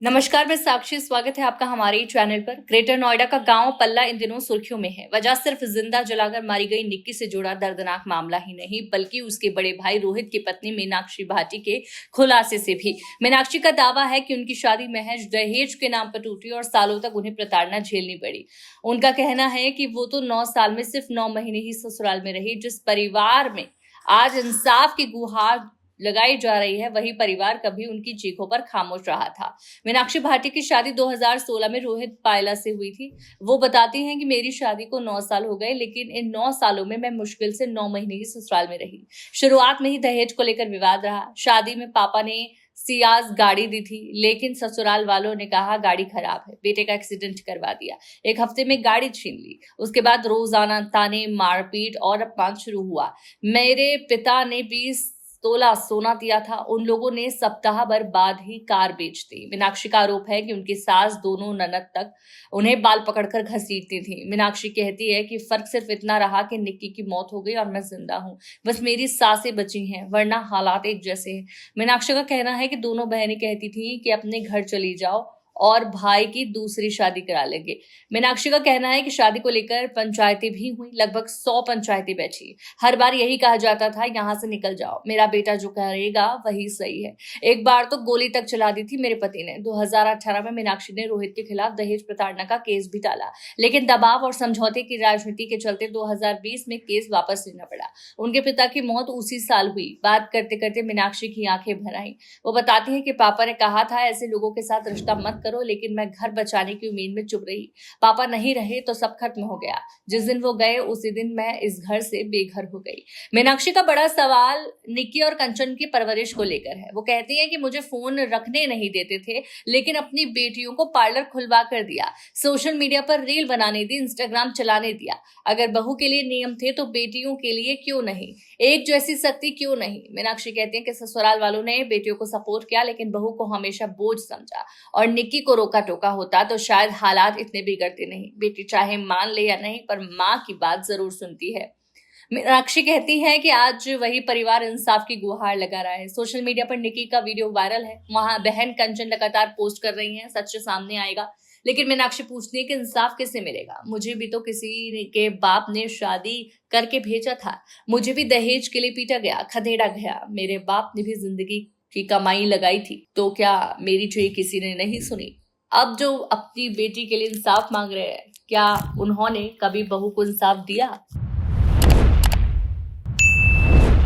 नमस्कार, मैं साक्षी। स्वागत है आपका हमारे चैनल पर। ग्रेटर नोएडा का गांव पल्ला इन दिनों सुर्खियों में है। वजह सिर्फ जिंदा जलाकर मारी गई निक्की से जुड़ा दर्दनाक मामला ही नहीं, बल्कि उसके बड़े भाई रोहित की पत्नी मीनाक्षी भाटी के खुलासे से भी। मीनाक्षी का दावा है कि उनकी शादी महज दहेज के नाम पर टूटी और सालों तक उन्हें प्रताड़ना झेलनी पड़ी। उनका कहना है कि वो तो 9 साल में सिर्फ 9 महीने ही ससुराल में रही। जिस परिवार में आज इंसाफ की गुहार लगाई जा रही है, वही परिवार कभी उनकी चीखों पर खामोश रहा था। मीनाक्षी भाटी की शादी 2016 में रोहित पायला से हुई थी। वो बताती हैं कि मेरी शादी को 9 साल हो गए, लेकिन इन 9 सालों में मैं मुश्किल से 9 महीने ही ससुराल में रही। शुरुआत में ही दहेज को लेकर विवाद रहा। शादी में पापा ने सियाज गाड़ी दी थी, लेकिन ससुराल वालों ने कहा गाड़ी खराब है, बेटे का एक्सीडेंट करवा दिया। एक हफ्ते में गाड़ी छीन ली। उसके बाद रोजाना ताने, मारपीट और अपमान शुरू हुआ। मेरे पिता ने 20 तोला सोना दिया था। उन लोगों ने सप्ताह भर बाद ही कार बेच दी। मीनाक्षी का आरोप है कि उनकी सास दोनों ननद तक उन्हें बाल पकड़कर घसीटती थी। मीनाक्षी कहती है कि फर्क सिर्फ इतना रहा कि निक्की की मौत हो गई और मैं जिंदा हूँ। बस मेरी सासें बची हैं, वरना हालात एक जैसे हैं। मीनाक्षी का कहना है कि दोनों बहनें कहती थी कि अपने घर चली जाओ और भाई की दूसरी शादी करा लेंगे। मीनाक्षी का कहना है कि शादी को लेकर पंचायतें भी हुई। लगभग 100 पंचायतें बैठी। हर बार यही कहा जाता था, यहाँ से निकल जाओ, मेरा बेटा जो करेगा वही सही है। एक बार तो गोली तक चला दी थी मेरे पति ने। 2018 में मीनाक्षी ने रोहित के खिलाफ दहेज प्रताड़ना का केस भी डाला, लेकिन दबाव और समझौते की राजनीति के चलते 2020 में केस वापस लेना पड़ा। उनके पिता की मौत उसी साल हुई। बात करते करते मीनाक्षी की आंखें भर आईं। वो बताती है कि पापा ने कहा था ऐसे लोगों के साथ रिश्ता मत करो, लेकिन मैं घर बचाने की उम्मीद में चुप रही। पापा नहीं रहे तो सब खत्म हो गया। जिस दिन वो गए उसी दिन मैं इस घर से बेघर हो गई। मीनाक्षी का बड़ा सवाल निक्की और कंचन की परवरिश को लेकर है। वो कहती है कि मुझे फोन रखने नहीं देते थे, लेकिन अपनी बेटियों को पार्लर खुलवा कर दिया, सोशल मीडिया पर रील बनाने दी, इंस्टाग्राम चलाने दिया। अगर बहू के लिए नियम थे तो बेटियों के लिए क्यों नहीं? एक जैसी शक्ति क्यों नहीं? मीनाक्षी कहती है कि ससुराल वालों ने बेटियों को सपोर्ट किया, लेकिन बहू को हमेशा बोझ समझा, और निक्की को रोका टोका होता तो शायद हालात इतने बिगड़ते नहीं। बेटी चाहे मान ले या नहीं, पर माँ की बात जरूर सुनती है। मीनाक्षी कहती है कि आज वही परिवार इंसाफ की गुहार लगा रहा है। सोशल मीडिया पर निक्की का वीडियो वायरल है। वहां बहन कंचन लगातार पोस्ट कर रही हैं, सच सामने आएगा। लेकिन मीनाक्षी पूछती है कि इंसाफ किसे मिलेगा? मुझे भी तो किसी के बाप ने शादी करके भेजा था। मुझे भी दहेज के लिए पीटा गया, खदेड़ा गया। मेरे बाप ने भी जिंदगी की कमाई लगाई थी, तो क्या मेरी चुई किसी ने नहीं सुनी? अब जो अपनी बेटी के लिए इंसाफ मांग रहे हैं, क्या उन्होंने कभी बहू को इंसाफ दिया?